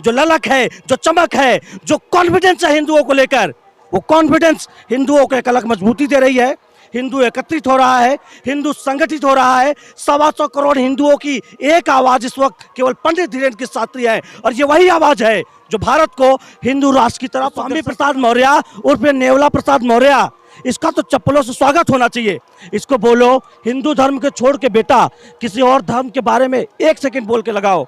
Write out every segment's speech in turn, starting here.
जो ललक है, जो चमक है, जो कॉन्फिडेंस है हिंदुओं को लेकर, वो कॉन्फिडेंस हिंदुओं को एक अलग मजबूती दे रही है। हिंदू एकत्रित हो रहा है, हिंदू संगठित हो रहा है। 125 करोड़ हिंदुओं की एक आवाज इस वक्त केवल पंडित धीरेन्द्र की शास्त्री है, और ये वही आवाज है जो भारत को हिंदू राष्ट्र की तरफ। स्वामी प्रसाद मौर्य उर्फ नेवला प्रसाद मौर्य, इसका तो चप्पलों से स्वागत होना चाहिए। इसको बोलो हिंदू धर्म के छोड़ के बेटा किसी और धर्म के बारे में 1 सेकंड बोल के लगाओ,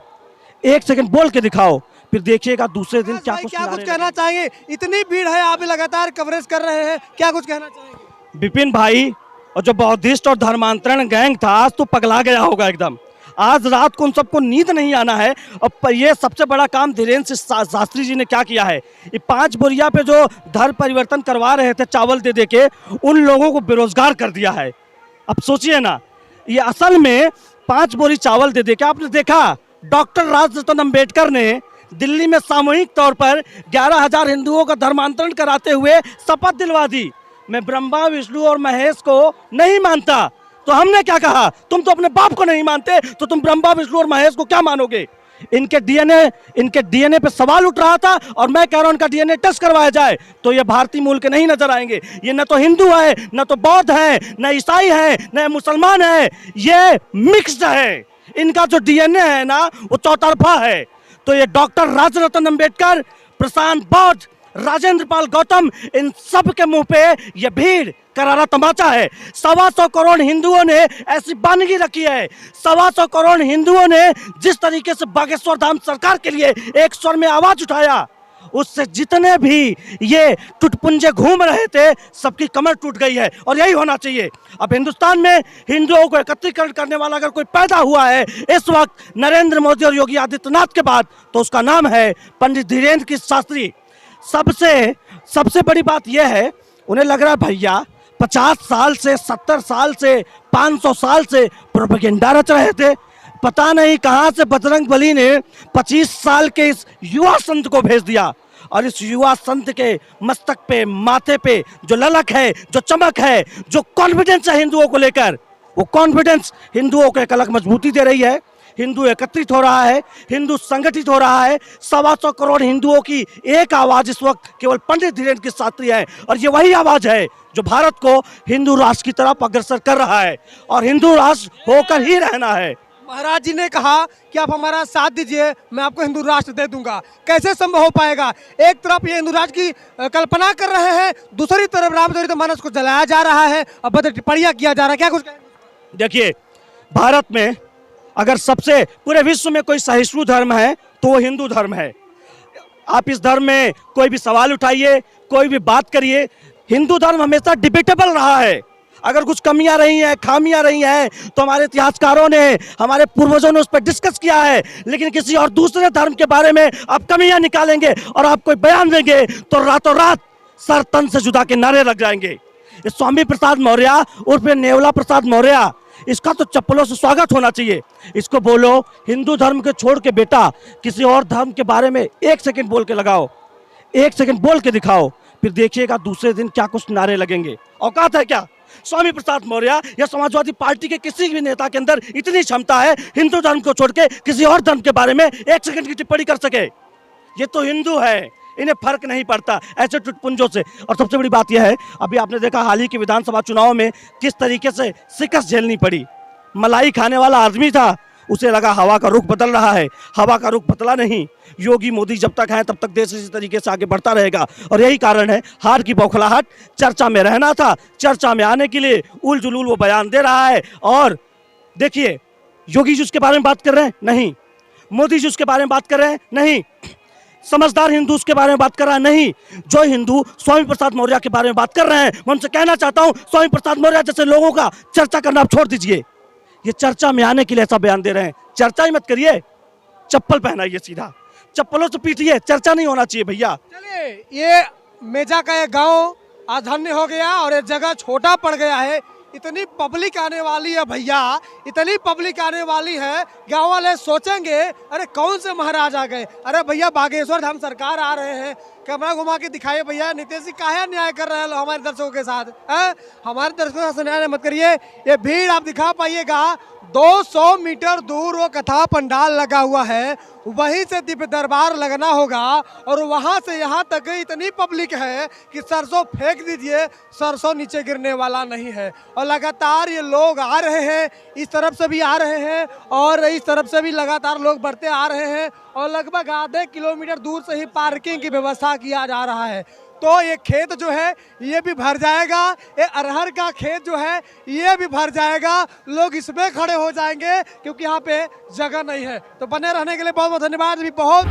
1 सेकंड बोल के दिखाओ, फिर देखिएगा दूसरे दिन क्या कुछ कहना चाहेंगे। इतनी भीड़ है, आप लगातार कवरेज कर रहे हैं, क्या कुछ कहना चाहेंगे? विपिन भाई, और जो बौद्धिस्ट और धर्मांतरण गैंग था आज तो पगला गया होगा एकदम। आज रात को उन सबको नींद नहीं आना है। और ये सबसे बड़ा काम धीरेन्द्र शास्त्री जी ने क्या किया है, ये 5 बोरिया पे जो धर्म परिवर्तन करवा रहे थे चावल दे दे के, उन लोगों को बेरोजगार कर दिया है। अब सोचिए ना, ये असल में 5 बोरी चावल दे दे के, आपने देखा डॉक्टर राजरत्न अम्बेडकर ने दिल्ली में सामूहिक तौर पर 11,000 हिंदुओं का धर्मांतरण कराते हुए शपथ दिलवा दी, मैं ब्रह्मा विष्णु और महेश को नहीं मानता। तो हमने क्या कहा, तुम तो अपने बाप को नहीं मानते, तो तुम ब्रह्मा विष्णु और महेश को क्या मानोगे? इनके डीएनए पे सवाल उठ रहा था, और मैं कह रहा हूं इनका डीएनए टेस्ट करवाया जाए तो ये भारतीय मूल के नहीं नजर आएंगे। ये न तो हिंदू है, न तो बौद्ध है, न ईसाई है, न मुसलमान है, ये मिक्स्ड है। इनका जो डीएनए है ना, वो चौतरफा है। तो ये डॉक्टर राजरत्न अम्बेडकर, प्रशांत बौद्ध, राजेंद्र पाल गौतम, इन सब के मुंह पे ये भीड़ करारा तमाचा है। 125 करोड़ हिंदुओं ने ऐसी बानगी रखी है। 125 करोड़ हिंदुओं ने जिस तरीके से बागेश्वर धाम सरकार के लिए एक स्वर में आवाज उठाया, उससे जितने भी ये टुटपुंजे घूम रहे थे, सबकी कमर टूट गई है। और यही होना चाहिए। अब हिंदुस्तान में हिंदुओं को एकत्रीकरण करने वाला अगर कोई पैदा हुआ है इस वक्त नरेंद्र मोदी और योगी आदित्यनाथ के बाद, तो उसका नाम है पंडित धीरेन्द्र की शास्त्री। सबसे बड़ी बात यह है, उन्हें लग रहा है भैया 50 साल से, 70 साल से, 500 साल से प्रोपेगेंडा रच रहे थे। पता नहीं कहां से बजरंग बली ने 25 साल के इस युवा संत को भेज दिया, और इस युवा संत के मस्तक पे, माथे पे जो ललक है, जो चमक है, जो कॉन्फिडेंस है हिंदुओं को लेकर, वो कॉन्फिडेंस हिंदुओं को एक अलग मजबूती दे रही है। हिंदू एकत्रित हो रहा है, हिंदू संगठित हो रहा है। 125 करोड़ हिंदुओं की एक आवाज इस वक्त केवल पंडित धीरेन्द्र की शास्त्री है, और ये वही आवाज है जो भारत को हिंदू राष्ट्र की तरफ अग्रसर कर रहा है, और हिंदू राष्ट्र होकर ही रहना है। महाराज जी ने कहा कि आप हमारा साथ दीजिए, मैं आपको हिंदू राष्ट्र दे दूंगा। कैसे संभव हो पाएगा? एक तरफ ये हिंदू राष्ट्र की कल्पना कर रहे हैं, दूसरी तरफ रामचरित मानस को जलाया जा रहा है, अभद्र टिप्पणियां किया जा रहा है, क्या कुछ? देखिए, भारत में अगर सबसे पूरे विश्व में कोई सहिष्णु धर्म है तो वो हिंदू धर्म है। आप इस धर्म में कोई भी सवाल उठाइए, कोई भी बात करिए, हिंदू धर्म हमेशा डिबेटेबल रहा है। अगर कुछ कमियां रही हैं, खामियां रही हैं, तो हमारे इतिहासकारों ने, हमारे पूर्वजों ने उस पर डिस्कस किया है। लेकिन किसी और दूसरे धर्म के बारे में आप कमियां निकालेंगे और आप कोई बयान देंगे तो रातों रात सर तन से जुदा के नारे लग जाएंगे। स्वामी प्रसाद मौर्य उर्फ नेवला प्रसाद मौर्य, इसका तो चप्पलों से स्वागत होना चाहिए। इसको बोलो हिंदू धर्म के छोड़ के बेटा किसी और धर्म के बारे में 1 सेकंड बोल के लगाओ, 1 सेकंड बोल के दिखाओ, फिर देखिएगा दूसरे दिन क्या कुछ नारे लगेंगे। औकात है क्या स्वामी प्रसाद मौर्य या समाजवादी पार्टी के किसी भी नेता के अंदर इतनी क्षमता है हिंदू धर्म को छोड़ के किसी और धर्म के बारे में 1 सेकंड की टिप्पणी कर सके? ये तो हिंदू है, इन्हें फर्क नहीं पड़ता ऐसे टुटपुंजों से। और सबसे बड़ी बात यह है, अभी आपने देखा हाल ही के विधानसभा चुनाव में किस तरीके से शिकस्त झेलनी पड़ी। मलाई खाने वाला आदमी था, उसे लगा हवा का रुख बदल रहा है, हवा का रुख बदला नहीं। योगी मोदी जब तक हैं तब तक देश इसी तरीके से आगे बढ़ता रहेगा, और यही कारण है हार की बौखलाहट। चर्चा में रहना था, चर्चा में आने के लिए उल जुलूल वो बयान दे रहा है। और देखिए, योगी जी उसके बारे में बात कर रहे हैं नहीं, मोदी जी उसके बारे में बात कर रहे हैं नहीं, समझदार हिंदू उसके बारे में बात कर रहा है नहीं। जो हिंदू स्वामी प्रसाद मौर्य के बारे में बात कर रहे हैं, मैं उनसे कहना चाहता हूं स्वामी प्रसाद मौर्य जैसे लोगों का चर्चा करना आप छोड़ दीजिए। ये चर्चा में आने के लिए ऐसा बयान दे रहे हैं, चर्चा ही मत करिए, चप्पल पहनाइए, सीधा चप्पलों से पीटिए, चर्चा नहीं होना चाहिए भैया। चलिए, ये मेजा का एक गांव आज धन्य हो गया और ये जगह छोटा पड़ गया है। इतनी पब्लिक आने वाली है भैया, इतनी पब्लिक आने वाली है, गांव वाले सोचेंगे अरे कौन से महाराज आ गए। अरे भैया बागेश्वर धाम सरकार आ रहे हैं, कैमरा घुमा के दिखाइए भैया, नीतीश जी काहे अन्याय कर रहे हैं हमारे दर्शकों के साथ हैं? हमारे दर्शकों से अन्याय मत करिए। ये भीड़ आप दिखा पाइएगा, 200 मीटर दूर वो कथा पंडाल लगा हुआ है, वहीं से दिव्य दरबार लगना होगा और वहां से यहाँ तक इतनी पब्लिक है कि सरसों फेंक दीजिए, सरसों नीचे गिरने वाला नहीं है। और लगातार ये लोग आ रहे हैं, इस तरफ से भी आ रहे हैं और इस तरफ से भी लगातार लोग बढ़ते आ रहे हैं और लगभग आधे किलोमीटर दूर से ही पार्किंग की व्यवस्था किया जा रहा है। तो ये खेत जो है ये भी भर जाएगा, ये अरहर का खेत जो है ये भी भर जाएगा, लोग इसमें खड़े हो जाएंगे क्योंकि यहाँ पे जगह नहीं है। तो बने रहने के लिए बहुत बहुत धन्यवाद। भी बहुत